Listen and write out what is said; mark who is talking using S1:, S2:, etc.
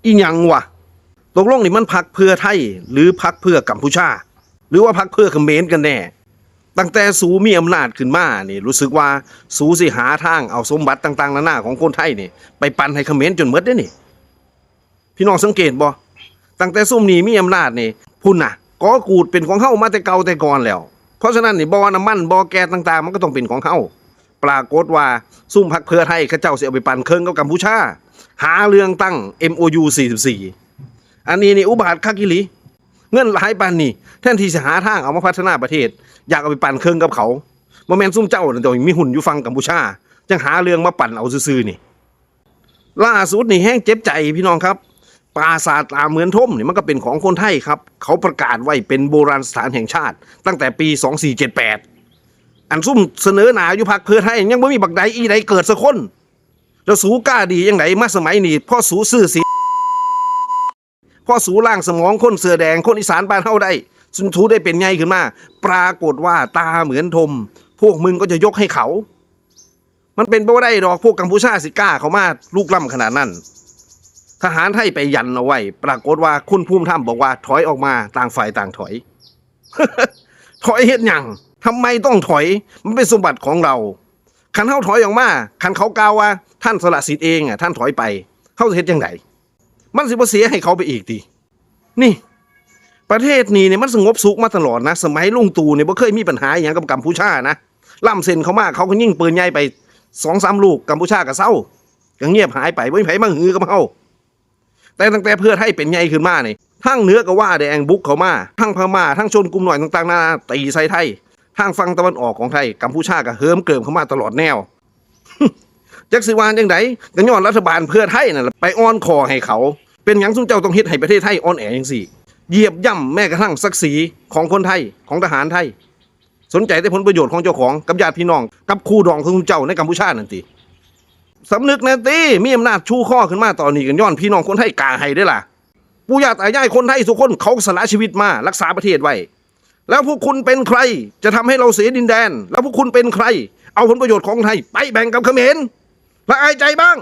S1: อีหยังวะตกลงนี่มันพรรคเพื่อไทยหรือพรรคเพื่อกัมพูชาหรือว่าพรรคเพื่อเขมรกันแน่ตั้งแต่สูมีอำนาจขึ้นมานี่รู้สึกว่าสูสิหาทางเอาสมบัติต่างๆนานาของคนไทยนี่ไปปันให้เขมรจนหมดได้นี่พี่น้องสังเกตบ่ตั้งแต่ซุ่มนี้มีอำนาจนี่พุ่นน่ะกอกูดเป็นของเฮามาแต่เก่าแต่ก่อนแล้วเพราะฉะนั้นนี่บ่อน้ำมันบ่อแก๊สต่างๆมันก็ต้องเป็นของเฮาปรากฏว่าซุ่มพรรคเพื่อไทยเขาเจ้าสิเอาไปปันเครื่องกับกัมพูชาหาเรื่องตั้ง MOU 44อันนี้นี่อุบาทคักอีหลีเงินหลายปานนี่แทนที่จะหาทางเอามาพัฒนาประเทศอยากเอาไปปั่นเครื่องกับเขาบ่แม่นซุ่มเจ้าแต่มีหุ่นอยู่ฟังกัมพูชาจังหาเรื่องมาปั่นเอาซื่อๆนี่ล่าสุดนี่แห้งเจ็บใจพี่น้องครับปราสาทตาเหมือนทมนี่มันก็เป็นของคนไทยครับเขาประกาศไว้เป็นโบราณสถานแห่งชาติตั้งแต่ปี2478อันซุ่มเสนอหน้าอยู่พรรคเพื่อไทยยังบ่มีบักใดอีใดเกิดสักคนแล้วสูกล้าดียังไงมาสมัยนี้พ่อสูซื่อสิพ่อสูล่างสมองคนเสื้อแดงคนอีสานบ้านเฮาได้สุนทูได้เป็นไงขึ้นมาปรากฏว่าตาเหมือนทมพวกมึงก็จะยกให้เขามันเป็นไปบ่ได้ดอกพวกกัมพูชาสิกล้าเขามาลูกล่ำขนาดนั้นทหารไทยไปยันเอาไว้ปรากฏว่าคุณภูมิธรรมบอกว่าถอยออกมาต่างฝ่ายต่างถอย ถอยเฮ็ดหยังทำไมต้องถอยมันเป็นสมบัติของเราคันเฮาถอยออกมาคันเขากล่าวว่าท่านสละสิทธิ์เองท่านถอยไปเฮาจะเฮ็ดจังไดมันสิบ่เสียให้เขาไปอีกตินี่ประเทศนี้เนี่ยมันสงบสุขมาตลอดนะสมัยลุงตู่เนี่ยบ่เคยมีปัญหาอย่างกับกัมพูชานะล่ำเซ็นเขามาเขาก็ยิงปืนใหญ่ไป 2-3 ลูกกัมพูชาก็เศร้าก็เงียบหายไปบ่มีไผมาหือกับเฮาแต่ตั้งแต่เพื่อไทยเป็นใหญ่ขึ้นมานี่ทั้งเหนือก็ว่าแดงบุกเข้ามาทั้งพม่าทั้งชนกลุ่มหน่อยต่างๆนานาตีใส่ไทยทางฝั่งตะวันออกของไทยกัมพูชาก็เหิมเกิมเข้ามาตลอดแนว จักสิว่าจังไดก็ย้อนรัฐบาลเพื่อไทยนั่นแหละไปอ้อนคอให้เขาเป็นหยังซุ่มเจ้าต้องเฮ็ดให้ประเทศไทยอ่อนแอจังซี่เหยียบย่ำแม้กระทั่งศักดิ์ศรีของคนไทยของทหารไทยสนใจแต่ผลประโยชน์ของเจ้าของกับญาติพี่น้องกับคู่ดองของเจ้าในกัมพูชานั่นติสำนึกแน่ติมีอำนาจชูข้อขึ้นมาตอนนี้กันย้อนพี่น้องคนไทยกาให้ได้ล่ะปู่ย่าตายายคนไทยทุกคนเขาสละชีวิตมารักษาประเทศไว้แล้วพวกคุณเป็นใครจะทำให้เราเสียดินแดนแล้วพวกคุณเป็นใครเอาผลประโยชน์ของไทยไปแบ่งกับเขมรละอายใจบ้าง